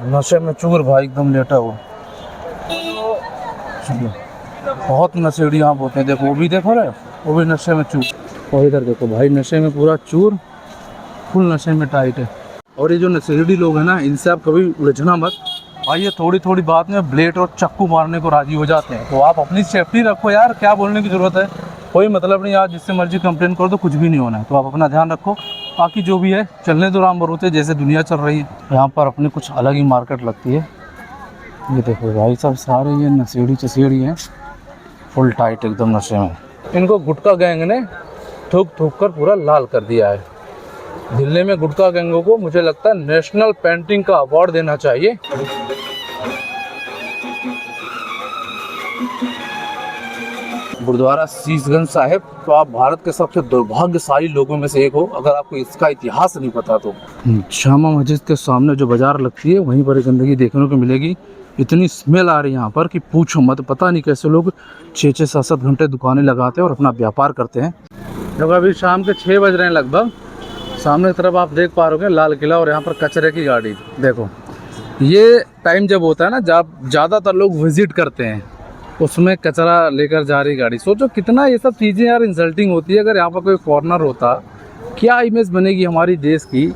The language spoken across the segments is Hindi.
नशे में चूर भाई एकदम लेटा हुआ। बहुत नशेड़ी यहाँ होते हैं, देखो वो भी देखो रहे, वो भी नशे में चूर। और इधर देखो भाई नशे में पूरा चूर, फुल नशे में टाइट है। और ये जो नशेड़ी लोग हैं ना, इनसे आप कभी उलझना मत भाई, ये थोड़ी थोड़ी बात में ब्लेड और चाकू मारने को राजी हो जाते हैं। तो आप अपनी सेफ्टी रखो यार, क्या बोलने की ज़रूरत है, कोई मतलब नहीं। आज जिससे मर्जी कंप्लेन करो तो कुछ भी नहीं होना है। तो आप अपना ध्यान रखो, बाकी जो भी है चलने दो राम बरूते, जैसे दुनिया चल रही है। यहाँ पर अपनी कुछ अलग ही मार्केट लगती है। ये देखो भाई साहब सारे ये नशेड़ी चशेड़ी हैं, फुल टाइट एकदम नशे में। इनको गुटखा गैंग ने थूक थूक कर पूरा लाल कर दिया है। दिल्ली में गुटखा गैंगों को मुझे लगता है नेशनल पेंटिंग का अवार्ड देना चाहिए। गुरुद्वारा शीशगंज साहिब, तो आप भारत के सबसे दुर्भाग्यशाली लोगों में से एक हो अगर आपको इसका इतिहास नहीं पता तो। जामा मस्जिद के सामने जो बाजार लगती है वहीं पर गंदगी देखने को मिलेगी। इतनी स्मेल आ रही है यहाँ पर कि पूछो मत। पता नहीं कैसे लोग 6-6, 7-7 घंटे दुकानें लगाते हैं और अपना व्यापार करते हैं। जब अभी शाम के 6 बज रहे हैं लगभग, सामने की तरफ आप देख पा रहे हो लाल किला, और यहाँ पर कचरे की गाड़ी। देखो ये टाइम जब होता है ना, जब ज़्यादातर लोग विजिट करते हैं, उसमें कचरा लेकर जा रही गाड़ी। सोचो कितना ये सब चीज़ें यार इंसल्टिंग होती है। अगर यहाँ पर कोई कॉर्नर होता, क्या इमेज बनेगी हमारी देश की।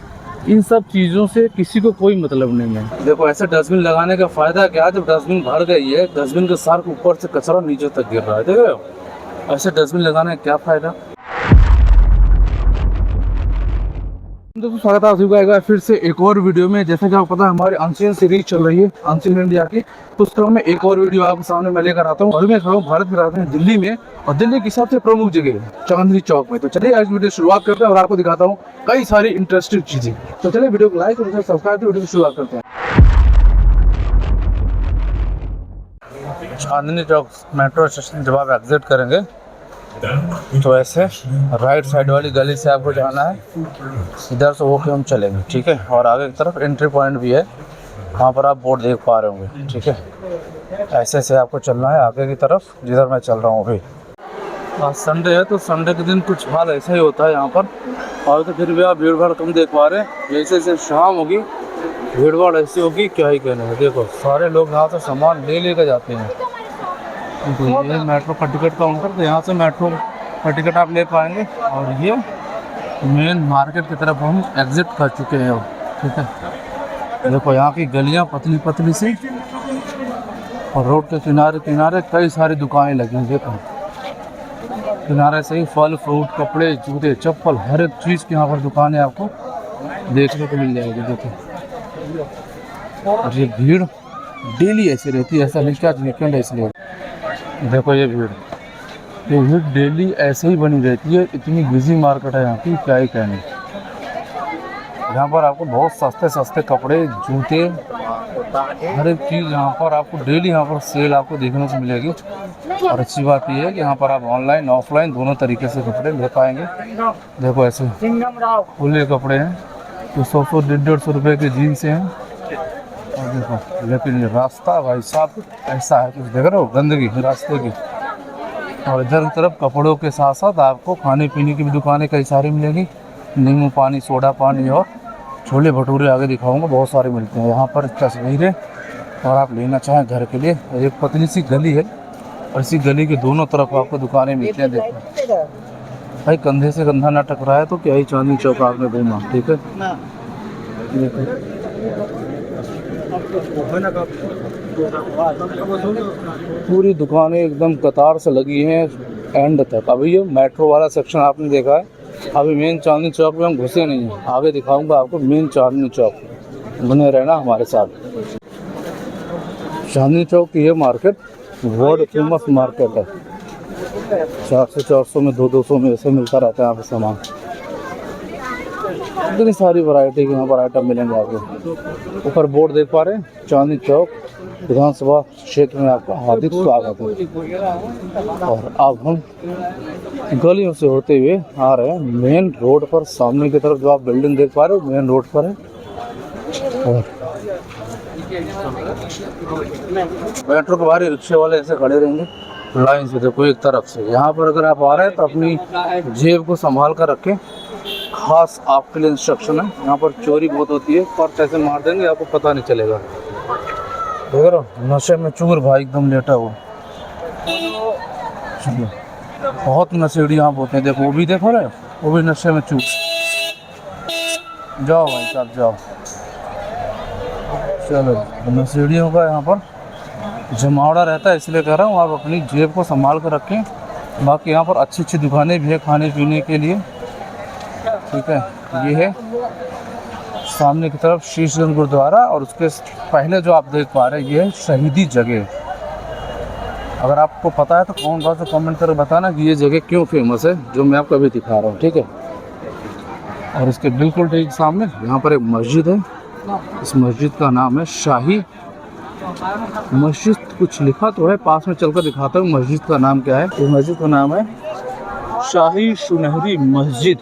इन सब चीज़ों से किसी को कोई मतलब नहीं है। देखो ऐसे डस्टबिन लगाने का फ़ायदा क्या, जब डस्टबिन भर गई है, डस्टबिन के सार ऊपर से कचरा नीचे तक गिर रहा है, देख रहे हो। ऐसे डस्टबिन लगाने का क्या फ़ायदा। दोस्तों स्वागत है आप सभी का फिर से एक और वीडियो में। जैसे कि आपको पता है हमारी अनसीन सीरीज चल रही है, अनसीन इंडिया की। तो उस क्रम में एक और वीडियो आपके सामने मैं लेकर आता हूँ। और मैं खड़ा हूँ भारत में रहते हैं दिल्ली में, और दिल्ली की सबसे प्रमुख जगह चांदनी चौक में। तो चलिए आज वीडियो शुरुआत करते हैं और आपको दिखाता हूँ कई सारी इंटरेस्टिंग चीजें। तो चलिए वीडियो को लाइक और सब्सक्राइब कर वीडियो की शुरुआत करते हैं। चांदनी चौक मेट्रो स्टेशन जब आप एग्जिट करेंगे तो ऐसे राइट साइड वाली गली से आपको जाना है, इधर से होके हम चलेंगे, ठीक है। और आगे की तरफ एंट्री पॉइंट भी है, वहाँ पर आप बोर्ड देख पा रहे होंगे, ठीक है। ऐसे से आपको चलना है आगे की तरफ, जिधर मैं चल रहा हूँ अभी। आज संडे है तो संडे के दिन कुछ हाल ऐसा ही होता है यहाँ पर। और तो फिर भी आप भीड़ भाड़ कम देख पा रहे हैं। जैसे जैसे शाम होगी भीड़ भाड़ ऐसी होगी क्या ही कहना है। देखो सारे लोग यहाँ से सामान ले लेकर जाते हैं। तो ये मेट्रो का टिकट काउंटर, तो यहाँ से मेट्रो का टिकट आप ले पाएंगे। और ये मेन मार्केट की तरफ हम एग्जिट कर चुके हैं अब, ठीक है। देखो यहाँ की गलियाँ पतली पतली सी, और रोड के किनारे किनारे कई सारी दुकानें लगी हैं। देखो किनारे से ही फल फ्रूट, कपड़े, जूते, चप्पल, हर एक चीज़ की यहाँ पर दुकानें आपको देखने को मिल जाएगी। देखो और ये भीड़ डेली ऐसी रहती है, ऐसा नहीं क्या वीकेंड है इसलिए। देखो ये भीड़ डेली ऐसे ही बनी रहती है। इतनी बिजी मार्केट है यहाँ की, क्या ही कहने। यहाँ पर आपको बहुत सस्ते सस्ते कपड़े, जूते, हर एक चीज़ यहाँ पर आपको डेली यहाँ पर सेल आपको देखने को मिलेगी। और अच्छी बात यह है कि यहाँ पर आप ऑनलाइन ऑफलाइन दोनों तरीके से कपड़े ले पाएंगे। देखो ऐसे खुले कपड़े हैं, तो 100-100, 150-150 रुपये की जीन्स हैं। और देखो लेकिन ये रास्ता भाई साहब ऐसा है, कुछ देख रहे हो गंदगी रास्ते की। और इधर की तरफ कपड़ों के साथ साथ आपको खाने पीने की भी दुकानें कई सारी मिलेगी। नींबू पानी, सोडा पानी और छोले भटूरे आगे दिखाऊंगा, बहुत सारे मिलते हैं यहाँ पर। तस्वीरें और आप लेना चाहें घर के लिए। एक पतली सी गली है और इसी गली के दोनों तरफ आपको दुकानें मिलती हैं। देखो भाई कंधे से कंधा ना टकराए तो क्या ही चांदनी चौक आपने घूमा, ठीक है। पूरी दुकानें एकदम कतार से लगी हैं एंड तक। अभी ये मेट्रो वाला सेक्शन आपने देखा है, अभी मेन चांदनी चौक में हम घुसे नहीं हैं। आगे दिखाऊंगा आपको मेन चांदनी चौक, बने रहना हमारे साथ। चांदनी चौक की ये मार्केट वर्ल्ड फेमस मार्केट है। 400 में 200 में ऐसे मिलता रहता है यहाँ पर सामान। इतनी सारी वैरायटी के यहाँ पर आइटम मिलेंगे आपको। ऊपर बोर्ड देख पा रहे हैं, चांदनी चौक विधानसभा क्षेत्र में आपका हार्दिक स्वागत है। और अब हम गलियों से होते हुए आ रहे हैं मेन रोड पर। सामने की तरफ जो आप बिल्डिंग देख पा रहे हो मेन रोड पर है। और मेट्रो के बाहर रिक्शे वाले ऐसे खड़े रहेंगे लाइन से, देखो एक तरफ से। यहाँ पर अगर आप आ रहे हैं तो अपनी जेब को संभाल कर रखें, खास आपके लिए इंस्ट्रक्शन है। यहाँ पर चोरी बहुत होती है, पर्स ऐसे मार देंगे आपको पता नहीं चलेगा। देख रहे हो, नशे में चूर भाई एकदम लेटा हुआ। चलो, बहुत नशेड़ी यहाँ होते हैं, देखो वो भी देखो रहे, वो भी नशे में चूर। जाओ भाई साहब जाओ। चलो, नशेड़ियों का यहाँ पर जमावड़ा रहता है, इसलिए कह रहा हूँ आप अपनी जेब को संभाल कर रखें। बाकी यहाँ पर अच्छी अच्छी दुकानें भी है खाने पीने के लिए, ठीक है। ये है सामने की तरफ शीशगंज गुरुद्वारा, और उसके पहले जो आप देख पा रहे हैं ये है शहीदी जगह। अगर आपको पता है तो कमेंट करके बताना कि ये जगह क्यों फेमस है, जो मैं आपको अभी दिखा रहा हूँ, ठीक है। और इसके बिल्कुल ठीक सामने यहाँ पर एक मस्जिद है। इस मस्जिद का नाम है शाही मस्जिद। कुछ लिखा तो है, पास में चलकर दिखाता हूँ मस्जिद का नाम क्या है। इस मस्जिद का नाम है शाही सुनहरी मस्जिद,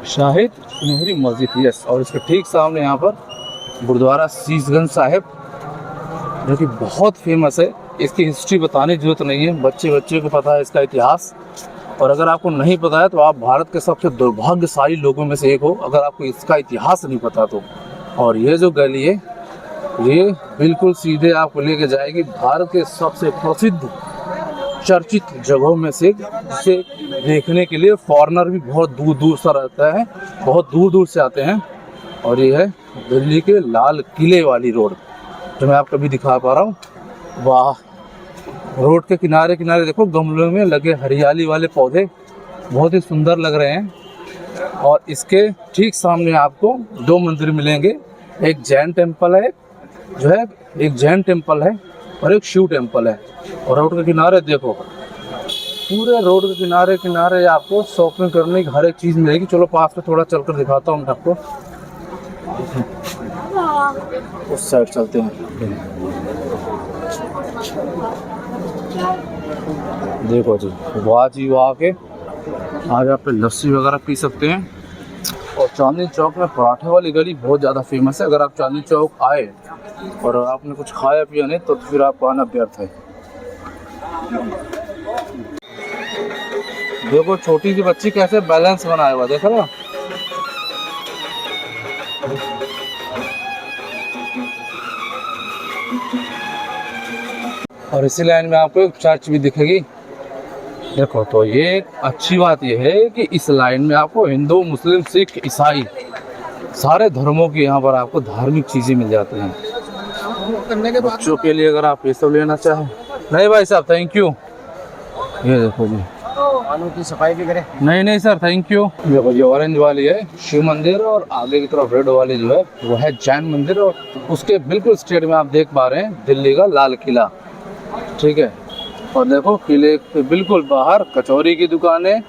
शाहिद सुनहरी मस्जिद, यस। और इसके ठीक सामने यहाँ पर गुरुद्वारा शीशगंज साहिब, जो कि बहुत फेमस है। इसकी हिस्ट्री बताने की जरूरत नहीं है, बच्चे को पता है इसका इतिहास। और अगर आपको नहीं पता है तो आप भारत के सबसे दुर्भाग्यशाली लोगों में से एक हो, अगर आपको इसका इतिहास नहीं पता तो। और ये जो गली है ये बिल्कुल सीधे आपको लेके जाएगी भारत के सबसे प्रसिद्ध चर्चित जगहों में से, जिसे देखने के लिए फॉरेनर भी बहुत दूर दूर से रहता है, बहुत दूर दूर से आते हैं। और ये है दिल्ली के लाल किले वाली रोड, जो मैं आपको अभी दिखा पा रहा हूँ। वाह, रोड के किनारे किनारे देखो गमलों में लगे हरियाली वाले पौधे बहुत ही सुंदर लग रहे हैं। और इसके ठीक सामने आपको दो मंदिर मिलेंगे, एक जैन टेम्पल है जो है, एक जैन टेम्पल है और एक शिव टेम्पल है। और रोड के किनारे देखो, पूरे रोड के किनारे किनारे आपको शॉपिंग करने की हर एक चीज़ मिलेगी। चलो पास में थोड़ा चलकर दिखाता हूँ आपको, उस साइड चलते हैं। देखो जी वाह के आज आप लस्सी वगैरह पी सकते हैं। और चांदनी चौक में पराठे वाली गली बहुत ज़्यादा फेमस है। अगर आप चांदनी चौक आए और आपने कुछ खाया पिया नहीं तो फिर आपको आना व्यर्थ है। देखो छोटी सी बच्ची कैसे बैलेंस बनाया हुआ, देखो ना। और इसी लाइन में आपको एक चर्च भी दिखेगी। देखो तो ये अच्छी बात ये है कि इस लाइन में आपको हिंदू, मुस्लिम, सिख, ईसाई सारे धर्मों की यहाँ पर आपको धार्मिक चीज़ें मिल जाती हैं। बच्चों के लिए अगर आप ये सब लेना चाहें, नहीं भाई साहब थैंक यू। ये देखो जी, आलू की सफाई भी करें। नहीं सर थैंक यू। देखो ये ऑरेंज वाली है शिव मंदिर, और आगे की तरफ रेड वाली जो है वो है जैन मंदिर। और उसके बिल्कुल स्ट्रेट में आप देख पा रहे हैं दिल्ली का लाल किला, ठीक है। और देखो किले के बिल्कुल बाहर कचौरी की दुकानें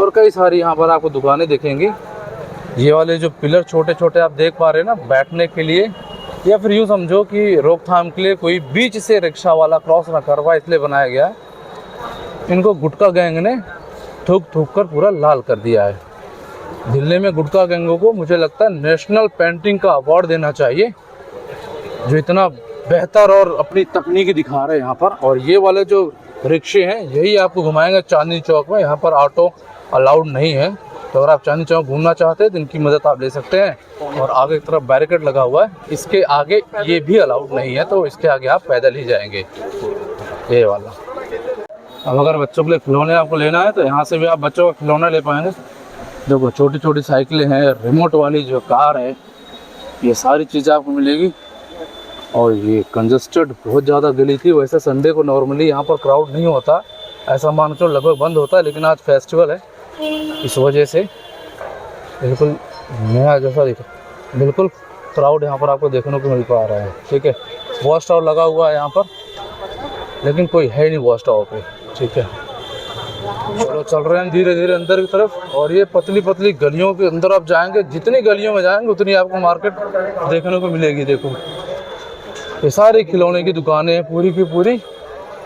और कई सारी यहाँ पर आपको दुकानें दिखेंगी। ये वाले जो पिलर छोटे छोटे आप देख पा रहे हैं ना, बैठने के लिए, या फिर यूँ समझो कि रोकथाम के लिए कोई बीच से रिक्शा वाला क्रॉस ना कर पाए, इसलिए बनाया गया है। इनको गुटखा गैंग ने थूक कर पूरा लाल कर दिया है। दिल्ली में गुटखा गैंगों को मुझे लगता है नेशनल पेंटिंग का अवार्ड देना चाहिए, जो इतना बेहतर और अपनी तकनीकी दिखा रहे हैं यहाँ पर। और ये वाले जो रिक्शे हैं यही आपको घुमाएंगे चांदनी चौक में। यहाँ पर ऑटो अलाउड नहीं है, तो अगर आप चांदनी चौक घूमना चाहते हैं तो इनकी मदद आप ले सकते हैं। और आगे की तरफ बैरिकेड लगा हुआ है, इसके आगे ये भी अलाउड नहीं है, तो इसके आगे आप पैदल ही जाएंगे, ये वाला। अब अगर बच्चों के लिए खिलौने आपको लेना है तो यहाँ से भी आप बच्चों का खिलौना ले पाएंगे। देखो छोटी छोटी साइकिलें हैं, रिमोट वाली जो कार है, ये सारी चीज़ें आपको मिलेगी। और ये कंजस्टेड बहुत ज़्यादा गली थी। वैसे संडे को नॉर्मली यहाँ पर क्राउड नहीं होता, ऐसा मान चलो लगभग बंद होता है, लेकिन आज फेस्टिवल है, इस वजह से बिल्कुल नया जैसा दिखा, बिल्कुल क्राउड यहाँ पर आपको देखने को मिल पा रहा है, ठीक है। वॉच टावर लगा हुआ है यहाँ पर, लेकिन कोई है नहीं वॉच टावर पे, ठीक है। चलो चल रहे हैं धीरे धीरे अंदर की तरफ। और ये पतली पतली गलियों के अंदर आप जाएंगे, जितनी गलियों में जाएंगे उतनी आपको मार्केट देखने को मिलेगी। देखो ये सारी खिलौने की दुकानें, पूरी की पूरी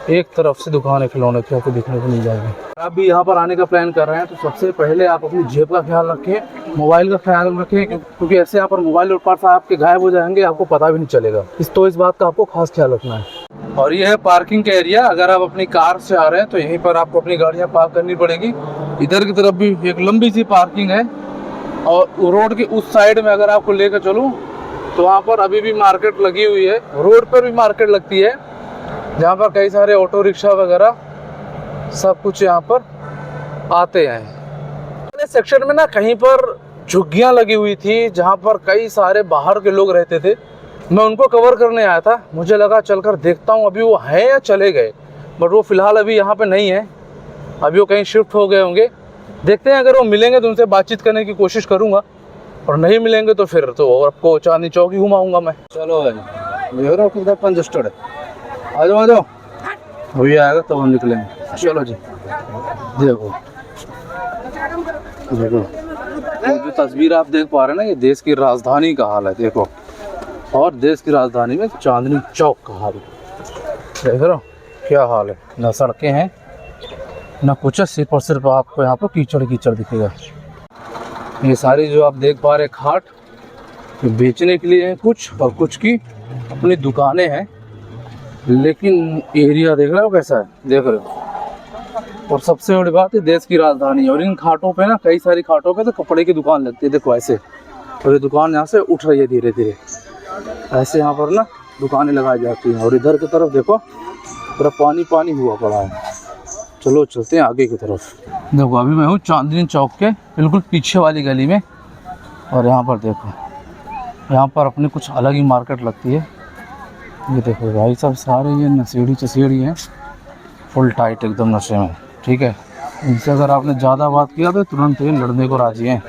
एक तरफ से दुकान है खिलौने की, आपको देखने को मिल जाएगी। आप भी यहाँ पर आने का प्लान कर रहे हैं तो सबसे पहले आप अपनी जेब का ख्याल रखें, मोबाइल का ख्याल रखें, क्योंकि ऐसे यहाँ पर मोबाइल और पर्स आपके गायब हो जाएंगे, आपको पता भी नहीं चलेगा। इस बात का आपको खास ख्याल रखना है। और ये है पार्किंग का एरिया। अगर आप अपनी कार से आ रहे हैं तो यहीं पर आपको अपनी गाड़ियाँ पार्क करनी पड़ेगी। इधर की तरफ भी एक लंबी सी पार्किंग है, और रोड के उस साइड में अगर आपको लेकर चलूँ तो वहाँ पर अभी भी मार्केट लगी हुई है, रोड पर भी मार्केट लगती है, जहाँ पर कई सारे ऑटो रिक्शा वगैरह सब कुछ यहाँ पर आते हैं। सेक्शन में ना कहीं पर झुग्गियाँ लगी हुई थी, जहाँ पर कई सारे बाहर के लोग रहते थे। मैं उनको कवर करने आया था, मुझे लगा चलकर देखता हूँ अभी वो हैं या चले गए, बट वो फ़िलहाल अभी यहाँ पे नहीं है, अभी वो कहीं शिफ्ट हो गए होंगे। देखते हैं, अगर वो मिलेंगे तो उनसे बातचीत करने की कोशिश करूँगा, और नहीं मिलेंगे तो फिर तो आपको चांदनी चौक ही घुमाऊँगा मैं। चलो भाई, देख रहा हूँ कितना कंजस्टेड है। आ जाओ आ जाओ, अभी आएगा तब हम निकलेंगे। चलो जी, देखो देखो ये जो तस्वीर आप देख पा रहे हैं ना, ये देश की राजधानी का हाल है, देखो। और देश की राजधानी में चांदनी चौक का हाल देख रहे हो क्या हाल है। ना सड़कें हैं ना कुछ है, सिर्फ और सिर्फ आपको यहाँ पर कीचड़ कीचड़ दिखेगा। ये सारी जो आप देख पा रहे खाट बेचने के लिए हैं कुछ, और कुछ की अपनी दुकानें हैं। लेकिन एरिया देख रहे हो कैसा है, देख रहे हो। और सबसे बड़ी बात है, देश की राजधानी है, और इन खाटों पे ना, कई सारी खाटों पे तो कपड़े की दुकान लगती है, देखो ऐसे। और ये दुकान यहाँ से उठ रही है धीरे धीरे, ऐसे यहाँ पर ना दुकानें लगाई जाती हैं। और इधर की तरफ देखो पूरा पानी पानी हुआ पड़ा है। चलो चलते हैं आगे की तरफ। देखो अभी मैं हूँ चांदनी चौक के बिल्कुल पीछे वाली गली में, और यहाँ पर देखो, यहाँ पर अपनी कुछ अलग ही मार्केट लगती है। ये देखो भाई साहब, सारे ये नशेड़ी चशेड़ी हैं, फुल टाइट एकदम नशे में, ठीक है। इनसे अगर आपने ज़्यादा बात किया तो तुरंत ये लड़ने को राजी हैं।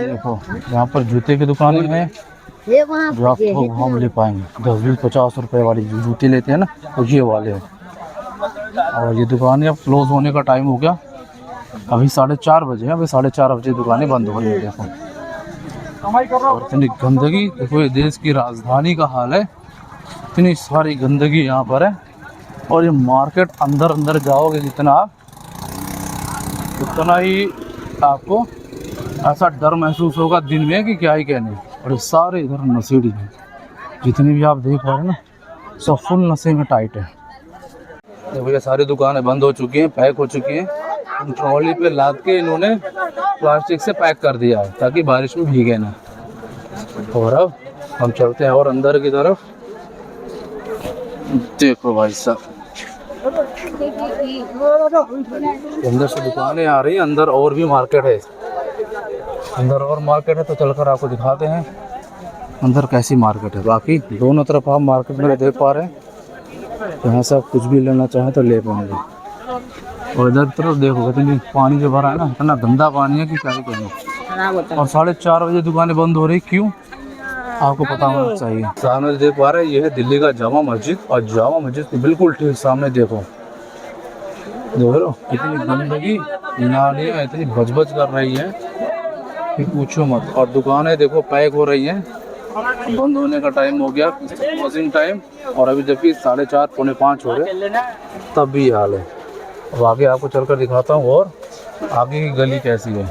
देखो यहाँ पर जूते की दुकानें हैं, जो आप हम ले पाएंगे 10-20-50 रुपए वाली जूते लेते हैं ना, तो ये वाले हैं। और ये दुकानें अब क्लोज होने का टाइम हो गया, अभी 4:30 बजे हैं, अभी 4:30 बजे दुकानें बंद हो रही है। देखो और इतनी गंदगी, देखो ये देश की राजधानी का हाल है, इतनी सारी गंदगी यहाँ पर है। और ये मार्केट अंदर अंदर जाओगे जितना आप, उतना ही आपको ऐसा डर महसूस होगा दिन में कि क्या ही कहने। और ये सारे इधर नशेड़ी हैं, जितनी भी आप देख पा रहे हैं ना, सब फुल नशे में टाइट है। देखो ये सारी दुकानें बंद हो चुकी हैं, पैक हो चुकी हैं। ट्रॉली पे लाद के इन्होंने प्लास्टिक से पैक कर दिया है ताकि बारिश में भीगे ना। और अब हम चलते हैं और अंदर की तरफ। देखो भाई साहब, अंदर से दुकानें आ रही हैं, अंदर और भी मार्केट है, अंदर और मार्केट है, तो चलकर आपको दिखाते हैं अंदर कैसी मार्केट है। बाकी दोनों तरफ आप मार्केट में देख पा रहे हैं, यहाँ से आप कुछ भी लेना चाहें तो ले पाएंगे। और इधर तरफ देखो कितनी पानी जो भरा है ना, इतना गंदा पानी है कि क्या ही कहें। और 4:30 बजे दुकानें बंद हो रही, क्यों आपको पता होना चाहिए। सामने देख पा रहे हैं, ये है दिल्ली का जामा मस्जिद, और जामा मस्जिद के बिल्कुल ठीक सामने देखो, देख लो कितनी गंदगी नालियाँ इतनी बजबज कर रही है कि पूछो मत। और दुकानें देखो पैक हो रही हैं, बंद होने का टाइम हो गया, क्लोजिंग टाइम, और अभी जबकि 4:30 पौने 5 हो गए, तब भी हाल है। अब आगे आपको चलकर दिखाता हूँ और आगे की गली कैसी है।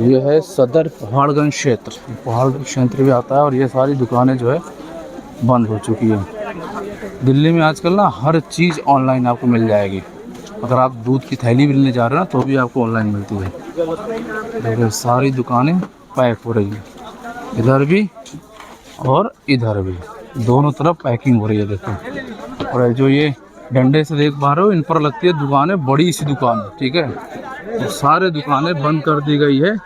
ये है सदर पहाड़गंज क्षेत्र, पहाड़गंज क्षेत्र भी आता है। और ये सारी दुकानें जो है बंद हो चुकी है। दिल्ली में आजकल ना हर चीज़ ऑनलाइन आपको मिल जाएगी। अगर आप दूध की थैली भी लेने जा रहे हैं ना, तो भी आपको ऑनलाइन मिलती है। देखो सारी दुकानें पैक हो रही है, इधर भी और इधर भी, दोनों तरफ पैकिंग हो रही है। देखो, और जो ये डंडे से देख पा रहे हो, इन पर लगती है दुकानें, बड़ी सी दुकान है, ठीक है। तो सारे दुकानें बंद कर दी गई है।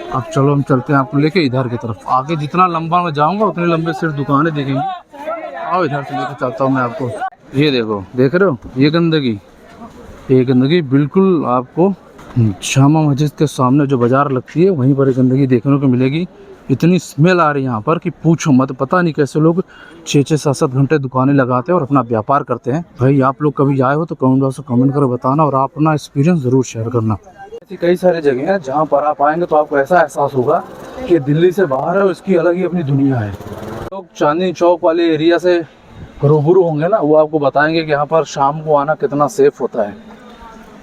अब चलो हम चलते हैं आपको लेके इधर की तरफ। आगे जितना लंबा मैं जाऊंगा उतने लंबे सिर्फ दुकानें दिखेंगी। आओ इधर से लेकर चलता हूँ मैं आपको। ये देखो, देख रहे हो ये गंदगी, ये गंदगी बिल्कुल आपको जामा मस्जिद के सामने जो बाजार लगती है वहीं पर गंदगी देखने को मिलेगी। इतनी स्मेल आ रही है यहाँ पर कि पूछो मत। पता नहीं कैसे लोग 6-6, 7-7 घंटे दुकानें लगाते हैं और अपना व्यापार करते हैं। भाई आप लोग कभी आए हो तो कमेंट बॉक्स में कमेंट कर बताना, और आप अपना एक्सपीरियंस ज़रूर शेयर करना। ऐसी कई सारी जगह हैं जहाँ पर आप आएंगे तो आपको ऐसा एहसास होगा कि दिल्ली से बाहर है, उसकी अलग ही अपनी दुनिया है। लोग चांदनी चौक वाले एरिया से रूबरू होंगे ना, वो आपको बताएंगे कि यहाँ पर शाम को आना कितना सेफ होता है।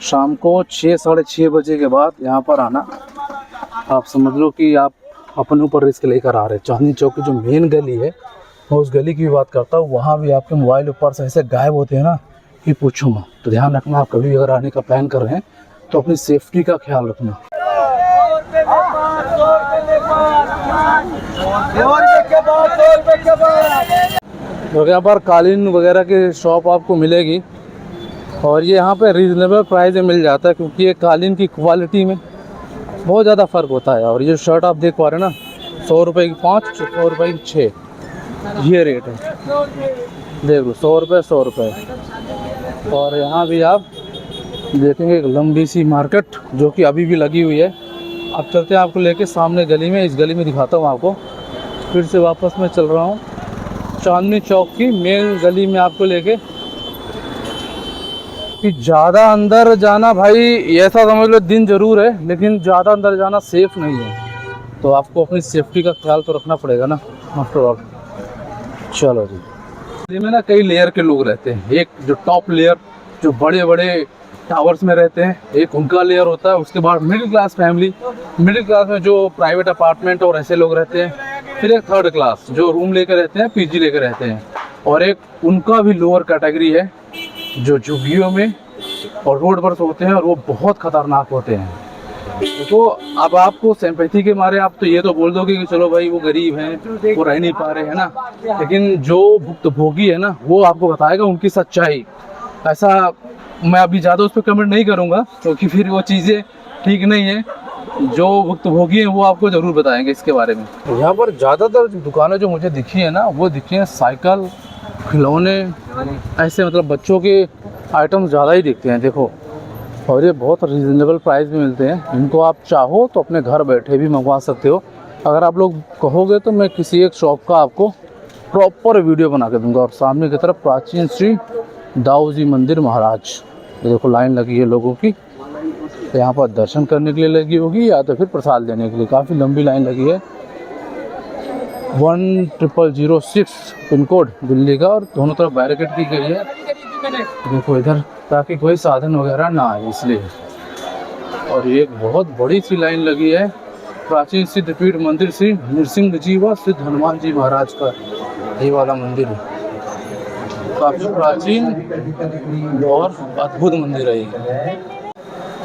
शाम को 6-6:30 बजे के बाद यहाँ पर आना, आप समझ लो कि आप अपने ऊपर रिस्क लेकर आ रहे हैं। चांदनी चौक की जो मेन गली है, मैं उस गली की भी बात करता हूँ, वहाँ भी आपके मोबाइल ऊपर से ऐसे गायब होते हैं ना कि पूछो मत। तो ध्यान रखना, आप कभी अगर आने का प्लान कर रहे हैं तो अपनी सेफ्टी का ख्याल रखना। तो यहाँ पर कालीन वगैरह की शॉप आपको मिलेगी और ये यहाँ पे रीज़नेबल प्राइस में मिल जाता है, क्योंकि ये कालीन की क्वालिटी में बहुत ज़्यादा फ़र्क होता है। और ये शर्ट आप देख पा रहे हैं ना, 100 रुपये की 5, 100 रुपये की 6, ये रेट है। देख लो, 100 रुपये 100 रुपये। और यहाँ भी आप देखेंगे एक लंबी सी मार्केट जो कि अभी भी लगी हुई है। अब चलते हैं आपको लेके सामने गली में, इस गली में दिखाता हूँ आपको। फिर से वापस मैं चल रहा हूँ चांदनी चौक की मेन गली में आपको लेके। कि ज़्यादा अंदर जाना भाई ऐसा समझ लो दिन ज़रूर है, लेकिन ज़्यादा अंदर जाना सेफ़ नहीं है, तो आपको अपनी सेफ्टी का ख्याल तो रखना पड़ेगा ना आफ्टर ऑल। चलो जी, दिल्ली में ना कई लेयर के लोग रहते हैं। एक जो टॉप लेयर जो बड़े बड़े टावर्स में रहते हैं, एक उनका लेयर होता है। उसके बाद middle class family, middle class में जो प्राइवेट अपार्टमेंट और ऐसे लोग रहते हैं। फिर एक थर्ड क्लास जो रूम लेकर रहते हैं, पीजी लेकर रहते हैं। और एक उनका भी लोअर कैटेगरी है जो झुग्गियों में और रोड पर सोते हैं, और वो बहुत खतरनाक होते हैं। तो अब आपको सिंपैथी के मारे आप तो ये तो बोल दोगे कि चलो भाई वो गरीब हैं, वो रह नहीं पा रहे हैं ना, लेकिन जो भुक्तभोगी है ना वो आपको बताएगा उनकी सच्चाई। ऐसा मैं अभी ज़्यादा उस पर कमेंट नहीं करूँगा, क्योंकि फिर वो चीज़ें ठीक नहीं है। जो भुक्तभोगी हैं वो आपको ज़रूर बताएंगे इसके बारे में। यहाँ पर ज़्यादातर दुकानें जो मुझे दिखी है ना, वो दिखी हैं साइकिल, खिलौने, ऐसे मतलब बच्चों के आइटम ज़्यादा ही दिखते हैं। देखो, और ये बहुत रीज़नेबल प्राइस में मिलते हैं। इनको आप चाहो तो अपने घर बैठे भी मंगवा सकते हो। अगर आप लोग कहोगे तो मैं किसी एक शॉप का आपको प्रॉपर वीडियो बना के दूंगा। और सामने की तरफ प्राचीन श्री दाऊ जी मंदिर महाराज, ये देखो लाइन लगी है लोगों की। यहाँ पर दर्शन करने के लिए लगी होगी या तो फिर प्रसाद लेने के लिए। काफ़ी लंबी लाइन लगी है। 1006 पिन कोड दिल्ली का, और दोनों तरफ बैरिकेड की गई है। देखो इधर, ताकि कोई साधन वगैरह ना आए इसलिए। और ये एक बहुत बड़ी सी लाइन लगी है प्राचीन सिद्ध पीठ मंदिर श्री नृसिंह जी व सिद्ध हनुमान जी महाराज का, ये वाला मंदिर है। काफ़ी प्राचीन और अद्भुत मंदिर है ये।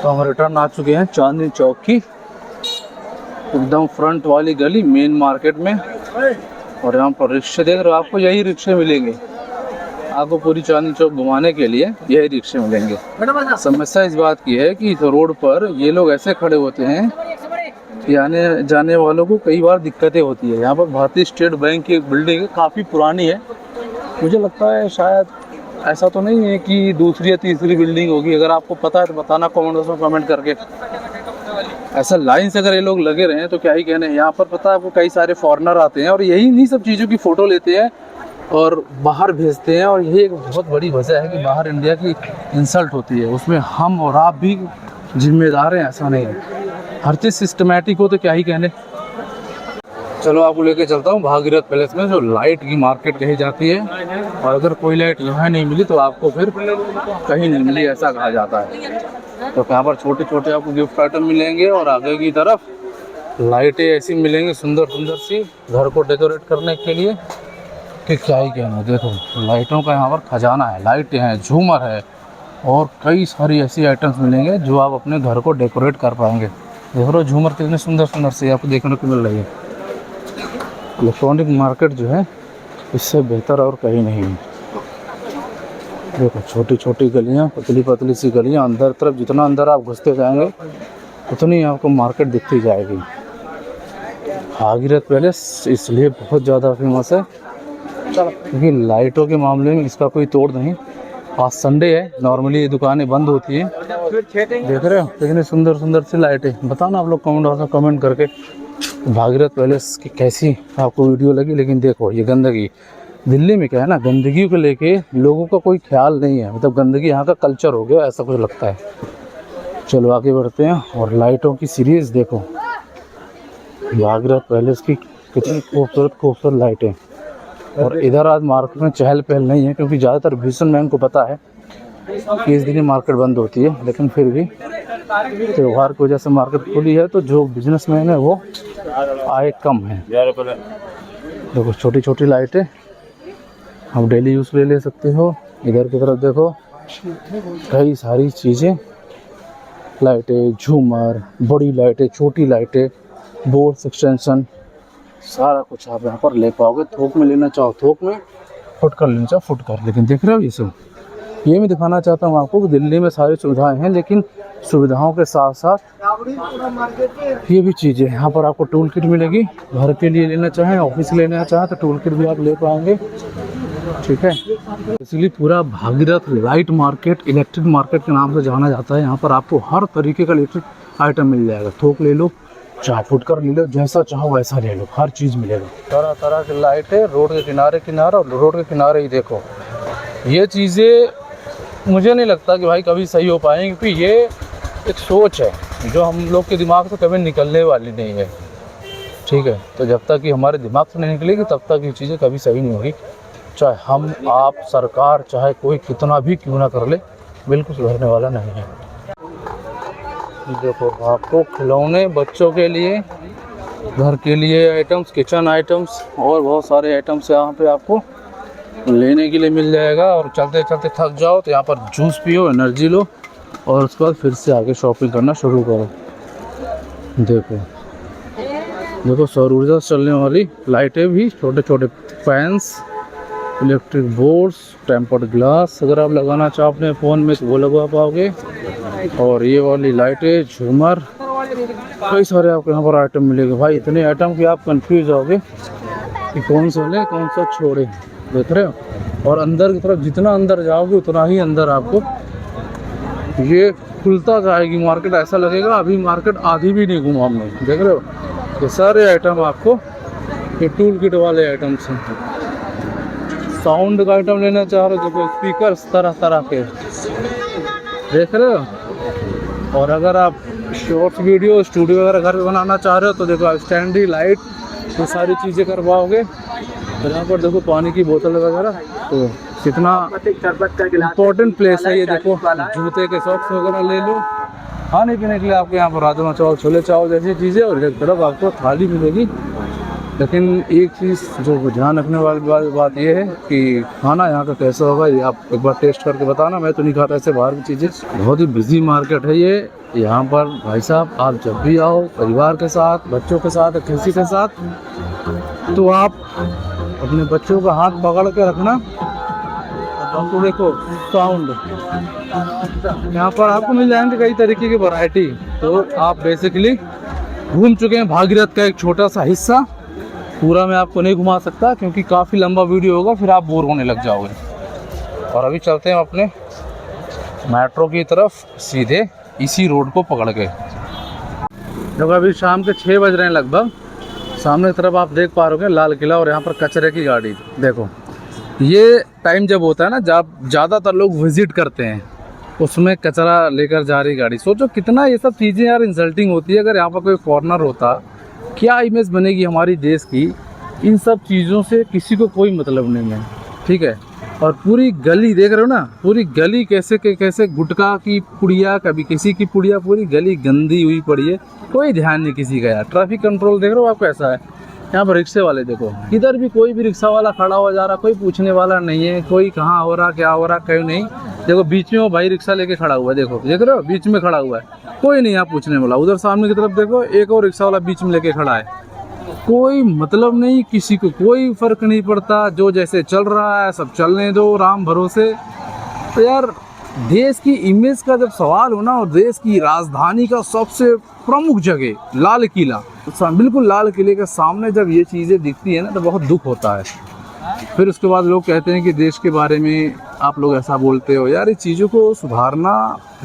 तो हम रिटर्न आ चुके हैं चांदनी चौक की एकदम फ्रंट वाली गली मेन मार्केट में। और यहाँ पर रिक्शे देख रहे हो, आपको यही रिक्शे मिलेंगे। आपको पूरी चांदनी चौक घुमाने के लिए यही रिक्शे मिलेंगे। समस्या इस बात की है कि रोड पर ये लोग ऐसे खड़े होते हैं कि आने जाने वालों को कई बार दिक्कतें होती है। यहाँ पर भारतीय स्टेट बैंक की एक बिल्डिंग है, काफ़ी पुरानी है। मुझे लगता है शायद ऐसा तो नहीं है कि दूसरी या तीसरी बिल्डिंग होगी। अगर आपको पता है तो बताना कमेंट बॉक्स में कमेंट करके। ऐसा लाइन से अगर ये लोग लगे रहे हैं तो क्या ही कहने। यहाँ पर पता है आपको कई सारे फॉरेनर आते हैं और यही इन्हीं सब चीज़ों की फ़ोटो लेते हैं और बाहर भेजते हैं। और यही एक बहुत बड़ी वजह है कि बाहर इंडिया की इंसल्ट होती है। उसमें हम और आप भी जिम्मेदार हैं, ऐसा नहीं है। हर चीज़ सिस्टमेटिक हो तो क्या ही कहने। चलो आपको लेके चलता हूँ भागीरथ पैलेस में, जो लाइट की मार्केट कही जाती है। और अगर कोई लाइट यहाँ नहीं मिली तो आपको फिर कहीं नहीं मिली, ऐसा कहा जाता है। तो यहाँ पर छोटे छोटे आपको गिफ्ट आइटम मिलेंगे और आगे की तरफ लाइटें ऐसी मिलेंगी सुंदर सुंदर सी, घर को डेकोरेट करने के लिए कि क्या ही कहना। देखो लाइटों का यहाँ पर खजाना है, लाइटें हैं, झूमर है और कई सारी ऐसी आइटम्स मिलेंगे जो आप अपने घर को डेकोरेट कर पाएंगे। देख लो झूमर कितने सुंदर सुंदर से आपको देखने को मिल रही है। इलेक्ट्रॉनिक मार्केट जो है इससे बेहतर और कहीं नहीं है। देखो छोटी छोटी गलियाँ, पतली पतली सी गलियाँ, अंदर तरफ जितना अंदर आप घुसते जाएंगे उतनी आपको मार्केट दिखती जाएगी। भागीरथ पैलेस इसलिए बहुत ज़्यादा फेमस है क्योंकि लाइटों के मामले में इसका कोई तोड़ नहीं। आज संडे है, नॉर्मली ये दुकानें बंद होती हैं। देख रहे हो कितनी सुंदर सुंदर सी लाइटें। बताना आप लोग कमेंट करके भागीरथ पैलेस की कैसी आपको वीडियो लगी। लेकिन देखो ये गंदगी, दिल्ली में क्या है ना, गंदगी को लेके लोगों का कोई ख्याल नहीं है। मतलब गंदगी यहाँ का कल्चर हो गया, ऐसा कुछ लगता है। चलो आगे बढ़ते हैं। और लाइटों की सीरीज़ देखो, भागीरथ पैलेस की कितनी खूबसूरत खूबसूरत लाइटें। और इधर आज मार्केट में चहल पहल नहीं है क्योंकि ज़्यादातर बिजनेसमैन को पता है कि इस दिन ही मार्केट बंद होती है। लेकिन फिर भी त्यौहार की वजह से मार्केट खुली है, तो जो बिजनेसमैन है वो आए कम है। देखो छोटी छोटी लाइटें आप डेली यूज़ ले ले सकते हो। इधर की तरफ देखो कई सारी चीज़ें, लाइटें, झूमर, बड़ी लाइटें, छोटी लाइटें, बोर्ड एक्सटेंशन, सारा कुछ आप यहाँ पर ले पाओगे। थोक में लेना चाहो थोक में, फुटकर लेना चाहो फुटकर। लेकिन देख रहे हो ये सब, ये मैं दिखाना चाहता हूँ आपको कि दिल्ली में सारी सुविधाएं हैं, लेकिन सुविधाओं के साथ साथ ये भी चीज़ें यहाँ पर आपको टूल किट मिलेगी। घर के लिए लेना चाहें, ऑफिस लेना चाहें तो टूल किट भी आप ले पाएंगे, ठीक है। इसलिए पूरा Bhagirath light market, electric market के नाम से जाना जाता है। यहाँ पर आपको हर तरीके का इलेक्ट्रिक आइटम मिल जाएगा। थोक ले लो चाहे फुटकर ले लो, जैसा चाहो वैसा ले लो, हर चीज़ मिलेगा। तरह तरह की लाइट है रोड के किनारे किनारे, और रोड के किनारे ही देखो ये चीज़ें मुझे नहीं लगता कि भाई कभी सही हो पाएंगी, क्योंकि ये एक सोच है जो हम लोग के दिमाग से कभी निकलने वाली नहीं है, ठीक है। तो जब तक कि हमारे दिमाग से नहीं निकलेगी तब तक ये चीज़ें कभी सही नहीं होगी। चाहे हम, आप, सरकार, चाहे कोई कितना भी क्यों ना कर ले, बिल्कुल सुधरने वाला नहीं है। देखो आपको खिलौने बच्चों के लिए, घर के लिए आइटम्स, किचन आइटम्स और बहुत सारे आइटम्स यहाँ पे आपको लेने के लिए मिल जाएगा। और चलते चलते थक जाओ तो यहाँ पर जूस पियो, एनर्जी लो, और उसके बाद फिर से आगे शॉपिंग करना शुरू करो। देखो देखो सौर ऊर्जा से चलने वाली लाइटें भी, छोटे छोटे fans, electric boards, tempered glass अगर आप लगाना चाहो अपने फ़ोन में तो वो लगवा पाओगे। और ये वाली लाइटें, झूमर, कई सारे आपको यहाँ पर आइटम मिलेंगे। भाई इतने आइटम कि आप कंफ्यूज होगे कि कौन सा ले कौन सा छोड़े, देख रहे हो। और अंदर की तरफ जितना अंदर जाओगे उतना ही अंदर आपको ये खुलता जाएगी मार्केट। ऐसा लगेगा अभी मार्केट आधी भी नहीं घूमा हमने, देख रहे हो। ये सारे आइटम आपको ये टूल किट वाले आइटम्स हैं। साउंड का आइटम लेना चाह रहे हो, देखो स्पीकर्स तरह तरह के, देख रहे हो। और अगर आप शॉर्ट्स वीडियो स्टूडियो वगैरह घर पे बनाना चाह रहे हो तो देखो स्टैंडी लाइट, ये सारी चीज़ें करवाओगे। तो यहाँ पर देखो पानी की बोतल वगैरह, तो कितना इम्पोर्टेंट प्लेस है ये। देखो जूते के सॉक्स वगैरह ले लो। खाने पीने के लिए आपके यहाँ पर राजमा चावल, छोले चावल जैसी चीज़ें, और एक तरफ आपको थाली मिलेगी। लेकिन एक चीज़ जो ध्यान रखने वाली बात ये है कि खाना यहाँ का कैसा होगा ये आप एक बार टेस्ट करके बताना। मैं तो नहीं खाता ऐसे बाहर की चीज़ें। बहुत ही बिजी मार्केट है ये। यहाँ पर भाई साहब आप जब भी आओ परिवार के साथ, बच्चों के साथ, किसी के साथ, तो आप अपने बच्चों का हाथ पकड़ के रखना। तो देखो साउंड यहाँ पर आपको मिल जाएंगे कई तरीके की वैरायटी। तो आप बेसिकली घूम चुके हैं भागीरथ का एक छोटा सा हिस्सा। पूरा मैं आपको नहीं घुमा सकता क्योंकि काफ़ी लंबा वीडियो होगा, फिर आप बोर होने लग जाओगे। और अभी चलते हैं अपने मेट्रो की तरफ सीधे इसी रोड को पकड़ के। देखो अभी शाम के 6 बज रहे हैं लगभग। सामने की तरफ आप देख पा रहे हो लाल किला, और यहाँ पर कचरे की गाड़ी। देखो ये टाइम जब होता है ना जब ज़्यादातर लोग विजिट करते हैं, उसमें कचरा लेकर जा रही गाड़ी। सोचो कितना ये सब चीज़ें यार इंसल्टिंग होती है। अगर यहाँ पर कोई फॉरेनर होता, क्या इमेज बनेगी हमारी देश की। इन सब चीज़ों से किसी को कोई मतलब नहीं है, ठीक है। और पूरी गली देख रहे हो ना, पूरी गली कैसे गुटखा की पुड़िया, कभी किसी की पुड़िया, पूरी गली गंदी हुई पड़ी है। कोई ध्यान नहीं किसी का यार। ट्रैफिक कंट्रोल देख रहे हो आप कैसा है। यहाँ पर रिक्शे वाले देखो, किधर भी कोई भी रिक्शा वाला खड़ा हुआ जा रहा, कोई पूछने वाला नहीं है। कोई कहाँ हो रहा, क्या हो रहा, कहीं नहीं। देखो बीच में वो भाई रिक्शा लेके खड़ा हुआ है, देखो देख रहे हो बीच में खड़ा हुआ है, कोई नहीं यहाँ पूछने वाला। उधर सामने की तरफ देखो एक और रिक्शा वाला बीच में लेके खड़ा है। कोई मतलब नहीं किसी को, कोई फर्क नहीं पड़ता। जो जैसे चल रहा है सब चलने दो राम भरोसे। तो यार देश की इमेज का जब सवाल हो ना, और देश की राजधानी का सबसे प्रमुख जगह लाल किला, बिल्कुल लाल किले के सामने जब ये चीज़ें दिखती है ना तो बहुत दुख होता है। फिर उसके बाद लोग कहते हैं कि देश के बारे में आप लोग ऐसा बोलते हो। यार ये चीज़ों को सुधारना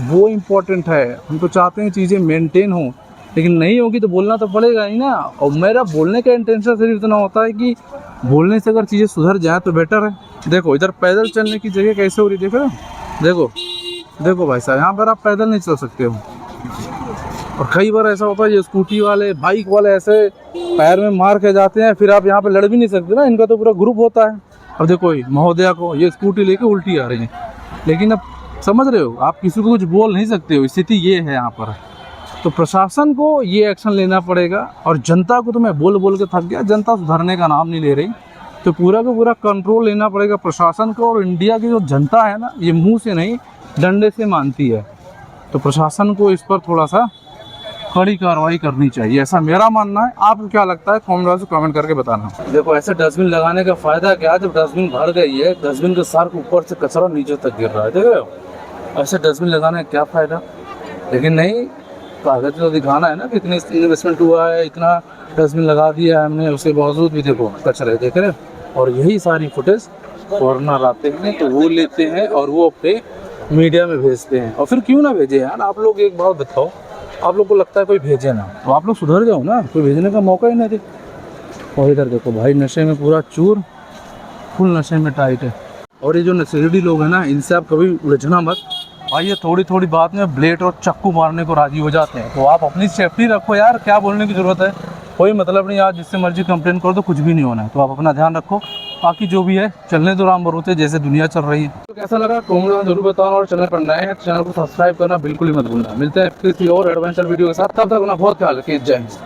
वो इम्पोर्टेंट है। हम तो चाहते हैं चीज़ें मेंटेन हों, लेकिन नहीं होगी तो बोलना तो पड़ेगा ही ना। और मेरा बोलने का इंटेंशन सिर्फ इतना होता है कि बोलने से अगर चीज़ें सुधर जाए तो बेटर है। देखो इधर पैदल चलने की जगह कैसे हो रही है, देखो देखो देखो भाई साहब, यहाँ पर आप पैदल नहीं चल सकते हो। और कई बार ऐसा होता है ये स्कूटी वाले, बाइक वाले ऐसे पैर में मार के जाते हैं, फिर आप यहाँ पे लड़ भी नहीं सकते ना, इनका तो पूरा ग्रुप होता है। अब देखो महोदया को ये स्कूटी लेके उल्टी आ रही है, लेकिन अब समझ रहे हो आप किसी को कुछ बोल नहीं सकते हो, स्थिति ये है यहाँ पर। तो प्रशासन को ये एक्शन लेना पड़ेगा। और जनता को तो मैं बोल बोल के थक गया, जनता सुधरने का नाम नहीं ले रही। तो पूरा का पूरा कंट्रोल लेना पड़ेगा प्रशासन को। और इंडिया की जो जनता है ना, ये मुंह से नहीं डंडे से मानती है। तो प्रशासन को इस पर थोड़ा सा कड़ी कार्रवाई करनी चाहिए, ऐसा मेरा मानना है। आपको क्या लगता है कमेंट बॉक्स में कमेंट करके बताना। देखो ऐसे डस्टबिन लगाने का फायदा क्या है, जब डस्टबिन भर गई है, डस्टबिन के सार के ऊपर से कचरा नीचे तक गिर रहा है, देख रहे हो। ऐसे डस्टबिन लगाने का क्या फायदा, लेकिन नहीं, कागज तो दिखाना है ना कि इतनी इन्वेस्टमेंट हुआ है, इतना डस्टबिन लगा दिया है हमने, उसके बावजूद भी देखो कचरे, देख रहे हो। और यही सारी फुटेज फॉरनर आते हैं तो वो लेते हैं और वो अपने मीडिया में भेजते हैं। और फिर क्यों ना भेजे यार, आप लोग एक बात बताओ, आप लोग को लगता है कोई भेजे ना, तो आप लोग सुधर जाओ ना, कोई भेजने का मौका ही नहीं दे। और इधर देखो भाई, नशे में पूरा चूर, फुल नशे में टाइट है। और ये जो नशेड़ी लोग हैं ना, इनसे आप कभी उलझना मत भाई, ये थोड़ी थोड़ी बात में ब्लेड और चाकू मारने को राजी हो जाते हैं। तो आप अपनी सेफ्टी रखो यार, क्या बोलने की ज़रूरत है, कोई मतलब नहीं। आज जिससे मर्जी कंप्लेन करो तो कुछ भी नहीं होना है, तो आप अपना ध्यान रखो। बाकी जो भी है चलने दो राम भरोसे, जैसे दुनिया चल रही है। तो कैसा लगा कमेंट में जरूर बताना, और चैनल पर नए हैं तो चैनल को सब्सक्राइब करना बिल्कुल ही मत भूलना। मिलते हैं किसी और एडवेंचर वीडियो के साथ, तब तक अपना बहुत ख्याल रखिए। जय हिंद।